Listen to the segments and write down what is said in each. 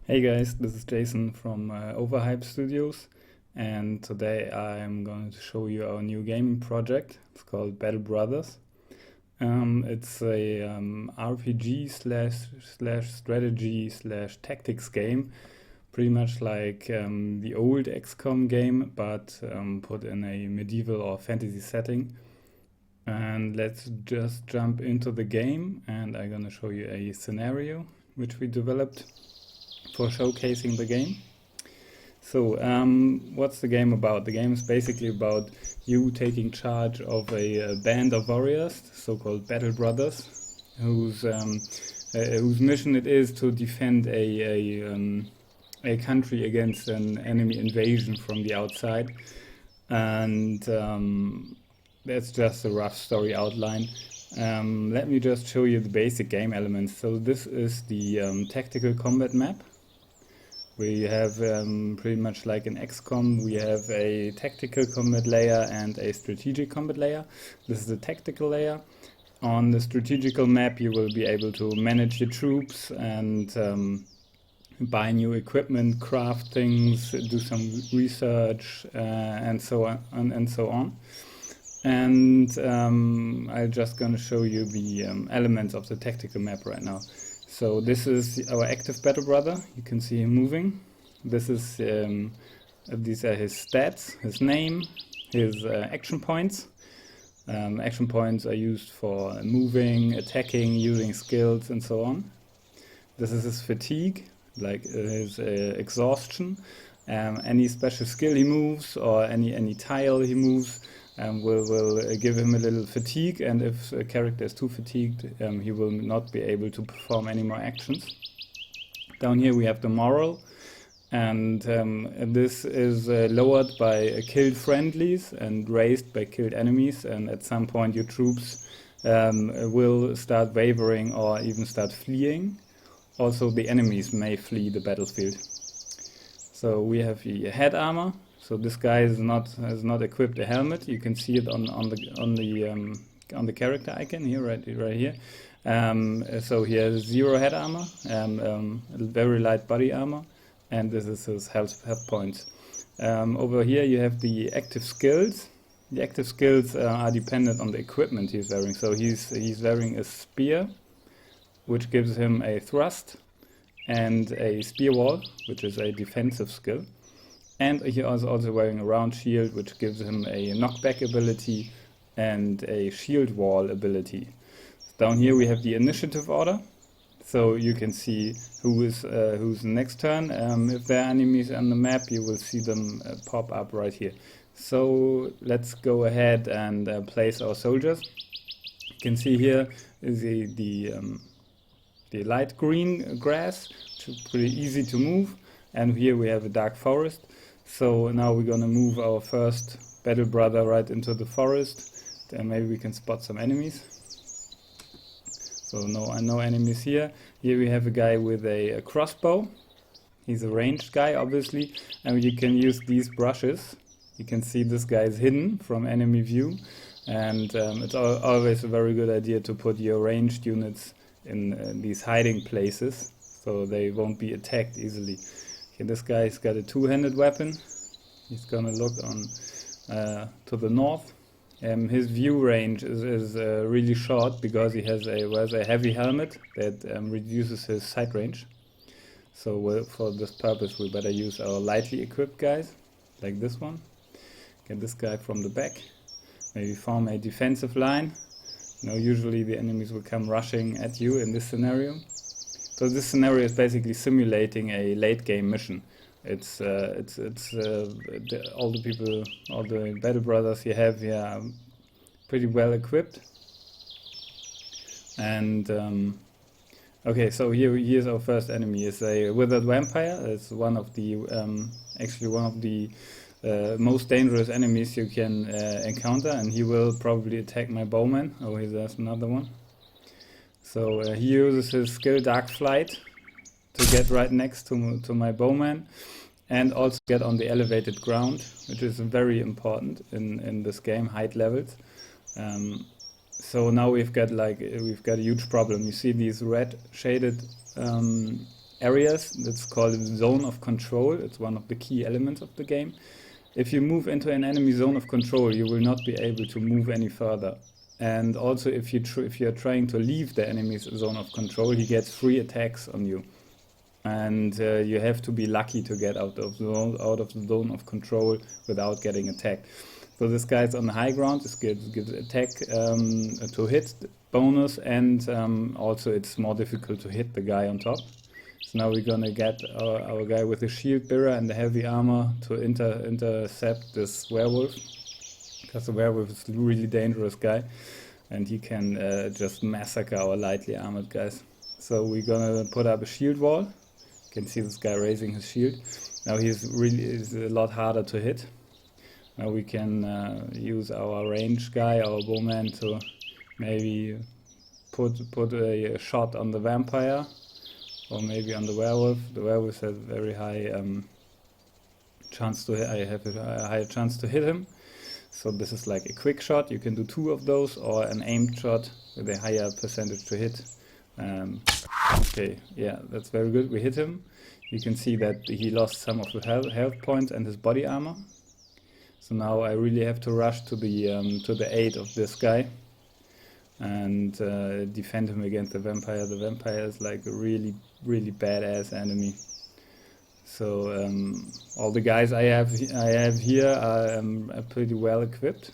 Hey guys, this is Jason from Overhype Studios, and today I'm going to show you our new gaming project. It's called Battle Brothers. It's a RPG slash strategy slash tactics game, pretty much like the old XCOM game, but put in a medieval or fantasy setting. And let's just jump into the game, and I'm gonna show you a scenario which we developed for showcasing the game. So, what's the game about? The game is basically about you taking charge of a band of warriors, so-called Battle Brothers, whose mission it is to defend a country against an enemy invasion from the outside. And that's just a rough story outline. Let me just show you the basic game elements. So this is the tactical combat map. We have pretty much like in XCOM, we have a tactical combat layer and a strategic combat layer. This is the tactical layer. On the strategical map, you will be able to manage your troops and buy new equipment, craft things, do some research, and so on and so on. And I'm just going to show you the elements of the tactical map right now. So this is our active battle brother. You can see him moving. This is these are his stats, his name, his action points. Action points are used for moving, attacking, using skills, and so on. This is his fatigue, like his exhaustion. Any special skill he moves or any tile he moves will give him a little fatigue, and if a character is too fatigued, he will not be able to perform any more actions. Down here we have the moral, and this is lowered by killed friendlies and raised by killed enemies, and at some point your troops will start wavering or even start fleeing. Also the enemies may flee the battlefield. So we have the head armor. So this guy has not equipped a helmet. You can see it on the character icon here, right here. So he has 0 head armor, very light body armor, and this is his health points. Over here you have the active skills. The active skills are dependent on the equipment he's wearing. So he's wearing a spear, which gives him a thrust, and a spear wall, which is a defensive skill. And he is also wearing a round shield, which gives him a knockback ability and a shield wall ability. Down here we have the initiative order, so you can see who's next turn. If there are enemies on the map, you will see them pop up right here. So let's go ahead and place our soldiers. You can see here is the light green grass, which is pretty easy to move, and here we have a dark forest. So now we're gonna move our first battle brother right into the forest. Then maybe we can spot some enemies. So no enemies here. Here we have a guy with a crossbow. He's a ranged guy, obviously, and you can use these brushes. You can see this guy is hidden from enemy view, and it's always a very good idea to put your ranged units in these hiding places, so they won't be attacked easily. Okay, this guy's got a two-handed weapon. He's gonna look on to the north. His view range is really short because he wears a heavy helmet that reduces his sight range. So for this purpose we better use our lightly equipped guys, like this one. Get this guy from the back. Maybe form a defensive line. Usually the enemies will come rushing at you in this scenario. So this scenario is basically simulating a late game mission. It's all the battle brothers you have here are pretty well equipped. And okay, so here's our first enemy. It's a withered vampire. It's one of the most dangerous enemies you can encounter, and he will probably attack my bowman. Oh, there's another one. So he uses his skill Dark Flight to get right next to my bowman, and also get on the elevated ground, which is very important in this game, height levels. So now we've got a huge problem. You see these red shaded areas. That's called zone of control. It's one of the key elements of the game. If you move into an enemy zone of control, you will not be able to move any further. And also, if you're trying to leave the enemy's zone of control, he gets free attacks on you. And you have to be lucky to get out of the zone of control without getting attacked. So this guy's on the high ground. This gives attack to hit bonus, and also it's more difficult to hit the guy on top. So now we're gonna get our guy with the shield bearer and the heavy armor to intercept this werewolf, because the werewolf is a really dangerous guy, and he can just massacre our lightly armored guys. So we're gonna put up a shield wall. You can see this guy raising his shield. Now is a lot harder to hit. Now we can use our range guy, our bowman, to maybe put a shot on the vampire, or maybe on the werewolf. The werewolf has very high chance to hit. I have a higher chance to hit him. So this is like a quick shot. You can do 2 of those, or an aimed shot with a higher percentage to hit. Okay, yeah, that's very good. We hit him. You can see that he lost some of the health points and his body armor. So now I really have to rush to the aid of this guy and defend him against the vampire. The vampire is like a really, really badass enemy. So all the guys I have here are pretty well equipped,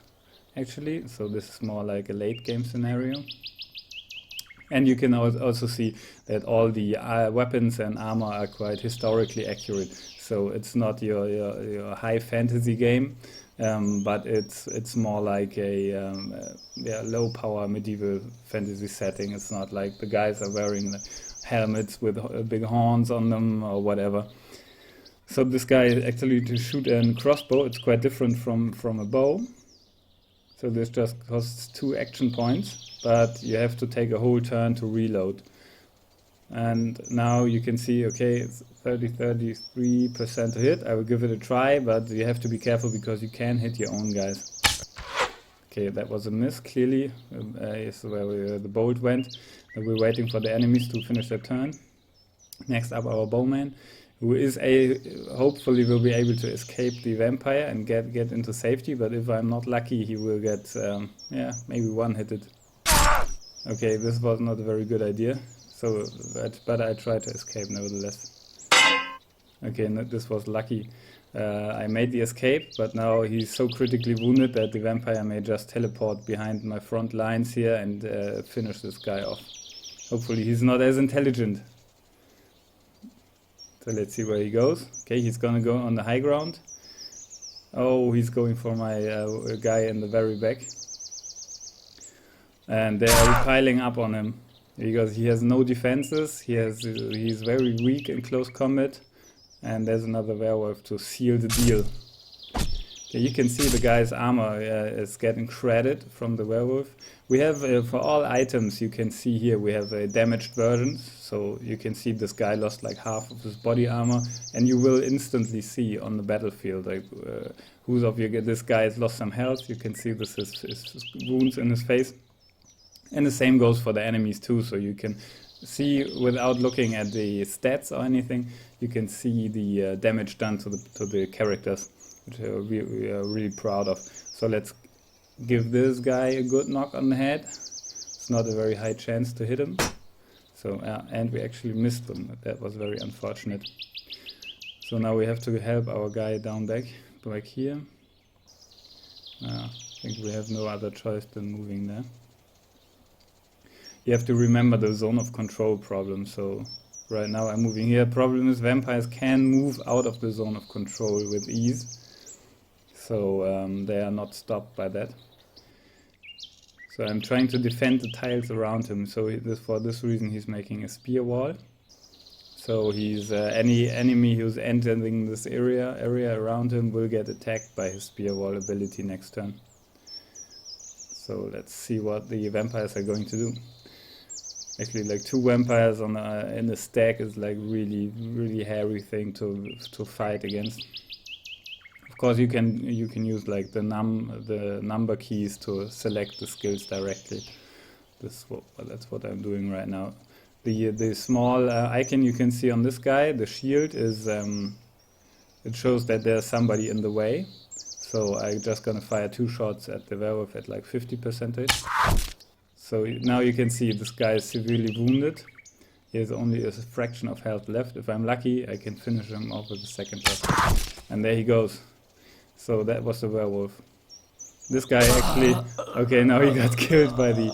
actually. So this is more like a late game scenario. And you can also see that all the weapons and armor are quite historically accurate. So it's not your high fantasy game, but it's more like a low power medieval fantasy setting. It's not like the guys are wearing helmets with big horns on them or whatever. So this guy actually, to shoot a crossbow, it's quite different from a bow. So this just costs 2 action points, but you have to take a whole turn to reload. And now you can see, okay, it's 33% to hit. I will give it a try, but you have to be careful because you can hit your own guys. Okay, that was a miss, clearly. Is where the bolt went. We're waiting for the enemies to finish their turn. Next up, our bowman, who is hopefully will be able to escape the vampire and get into safety. But if I'm not lucky, he will get maybe one-hitted. Okay, this was not a very good idea. So, but I tried to escape nevertheless. Okay, this was lucky. I made the escape, but now he's so critically wounded that the vampire may just teleport behind my front lines here and finish this guy off. Hopefully he's not as intelligent. So let's see where he goes. Okay, he's gonna go on the high ground. Oh, he's going for my guy in the very back. And they are piling up on him because he has no defenses. He's very weak in close combat. And there's another werewolf to seal the deal. Okay, you can see the guy's armor is getting shredded from the werewolf. We have, for all items, you can see here, we have damaged versions. So you can see this guy lost like half of his body armor. And you will instantly see on the battlefield, like, this guy has lost some health. You can see this is his wounds in his face. And the same goes for the enemies too. So you can see, without looking at the stats or anything, you can see the damage done to the characters, which we are really proud of. So let's give this guy a good knock on the head. It's not a very high chance to hit him. So and we actually missed him. That was very unfortunate. So now we have to help our guy down back here. I think we have no other choice than moving there. You have to remember the zone of control problem. So right now I'm moving here. Problem is vampires can move out of the zone of control with ease. So they are not stopped by that. So I'm trying to defend the tiles around him. So for this reason he's making a spear wall. So he's any enemy who's entering this area around him will get attacked by his spear wall ability next turn. So let's see what the vampires are going to do. Actually, like 2 vampires in a stack is like really hairy thing to fight against. Of course, you can use like the number keys to select the skills directly. That's what I'm doing right now. The small icon you can see on this guy, the shield, is it shows that there's somebody in the way. So I'm just gonna fire 2 shots at the werewolf at like 50%. So now you can see this guy is severely wounded. He has only a fraction of health left. If I'm lucky, I can finish him off with a second shot. And there he goes. So that was the werewolf. This guy actually... Okay, now he got killed by the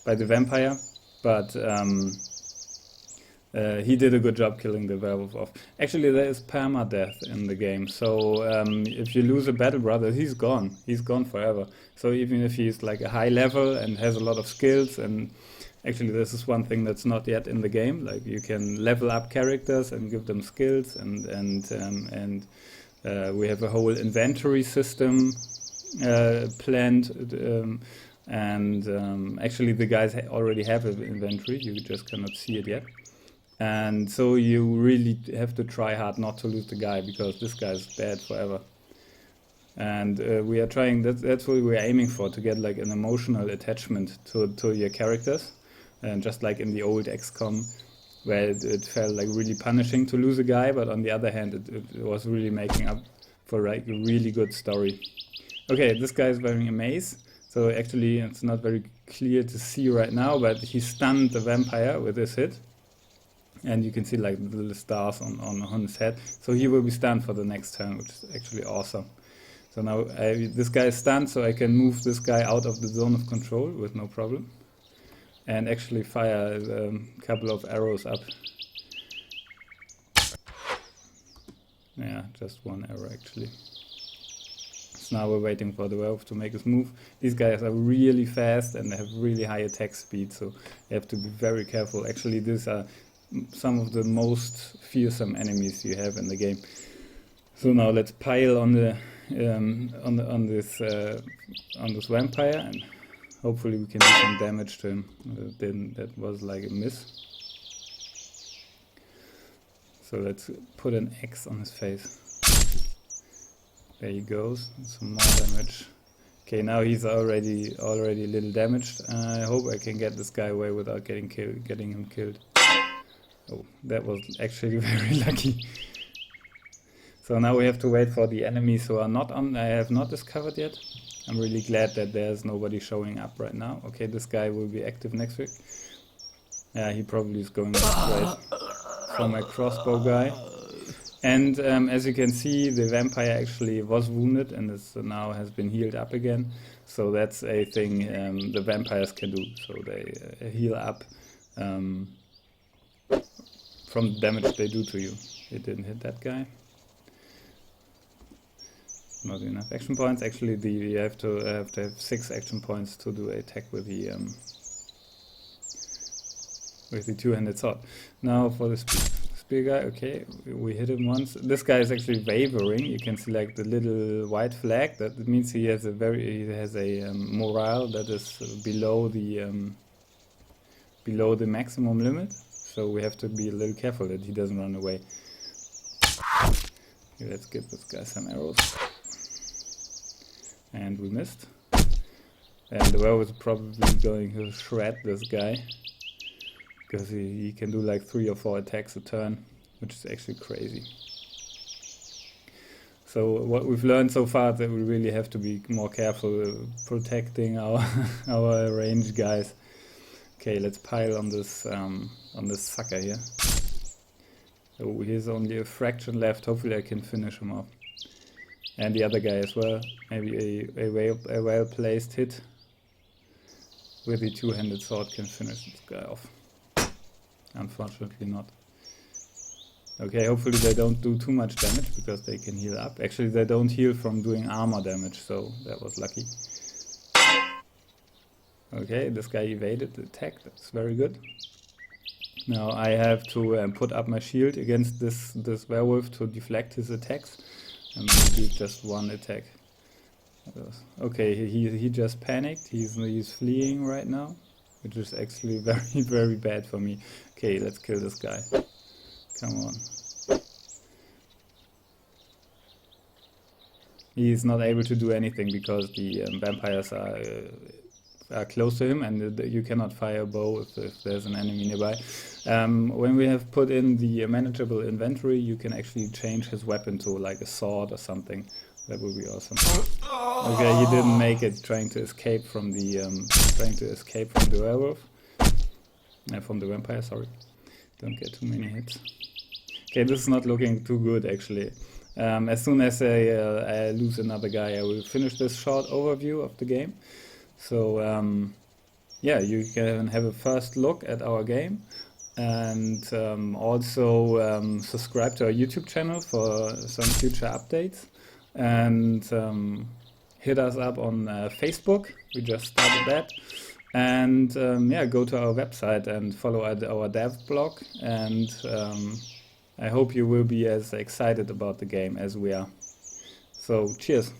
vampire. But he did a good job killing the werewolf off. Actually, there is permadeath in the game. So if you lose a battle brother, he's gone. He's gone forever. So even if he's like a high level and has a lot of skills, and actually this is one thing that's not yet in the game. Like you can level up characters and give them skills, and we have a whole inventory system planned. Actually the guys already have an inventory. You just cannot see it yet. And so you really have to try hard not to lose the guy, because this guy is bad forever. And we are trying, that's what we're aiming for, to get like an emotional attachment to your characters. And just like in the old XCOM, where it felt like really punishing to lose a guy, but on the other hand it was really making up for like a really good story. Okay, this guy is wearing a mace, so actually it's not very clear to see right now, but he stunned the vampire with his hit. And you can see like the little stars on his head. So he will be stunned for the next turn, which is actually awesome. So now this guy is stunned, so I can move this guy out of the zone of control with no problem. And actually fire a couple of arrows up. Yeah, just one arrow actually. So now we're waiting for the werewolf to make his move. These guys are really fast and they have really high attack speed, so you have to be very careful. Actually, these are some of the most fearsome enemies you have in the game. So now let's pile on this vampire, and hopefully we can do some damage to him. That was like a miss. So let's put an X on his face. There he goes. Some more damage. Okay, now he's already a little damaged. I hope I can get this guy away without getting him killed. Oh, that was actually very lucky. So now we have to wait for the enemies who are not on. I have not discovered yet. I'm really glad that there's nobody showing up right now. Okay, this guy will be active next week. Yeah, he probably is going straight for my crossbow guy. And as you can see, the vampire actually was wounded and is now has been healed up again. So that's a thing the vampires can do. So they heal up from the damage they do to you. It didn't hit that guy. Not enough action points. Actually, you have to have 6 action points to do an attack with the two-handed sword. Now for the spear guy. Okay, we hit him once. This guy is actually wavering. You can see like the little white flag. That means he has a morale that is below the maximum limit. So we have to be a little careful that he doesn't run away. Okay, let's give this guy some arrows. And we missed. And the werewolf is probably going to shred this guy, because he can do like 3 or 4 attacks a turn, which is actually crazy. So what we've learned so far is that we really have to be more careful protecting our range guys. Okay, let's pile on this sucker here. So here's only a fraction left. Hopefully I can finish him off. And the other guy as well. Maybe a well placed hit with the two-handed sword can finish this guy off. Unfortunately not. Okay, hopefully they don't do too much damage, because they can heal up. Actually, they don't heal from doing armor damage, so that was lucky. Okay, this guy evaded the attack. That's very good. Now I have to put up my shield against this werewolf to deflect his attacks. And maybe just one attack. Okay, he just panicked. He's fleeing right now, which is actually very, very bad for me. Okay, let's kill this guy. Come on. He's not able to do anything because the vampires are are close to him, and you cannot fire a bow if there's an enemy nearby. When we have put in the manageable inventory, you can actually change his weapon to like a sword or something. That would be awesome. Okay, he didn't make it, trying to escape from the werewolf. From the vampire, sorry. Don't get too many hits. Okay, this is not looking too good actually. As soon as I lose another guy, I will finish this short overview of the game. So yeah, you can have a first look at our game, and also subscribe to our YouTube channel for some future updates, and hit us up on Facebook. We just started that. And yeah, go to our website and follow our dev blog, and I hope you will be as excited about the game as we are. So cheers.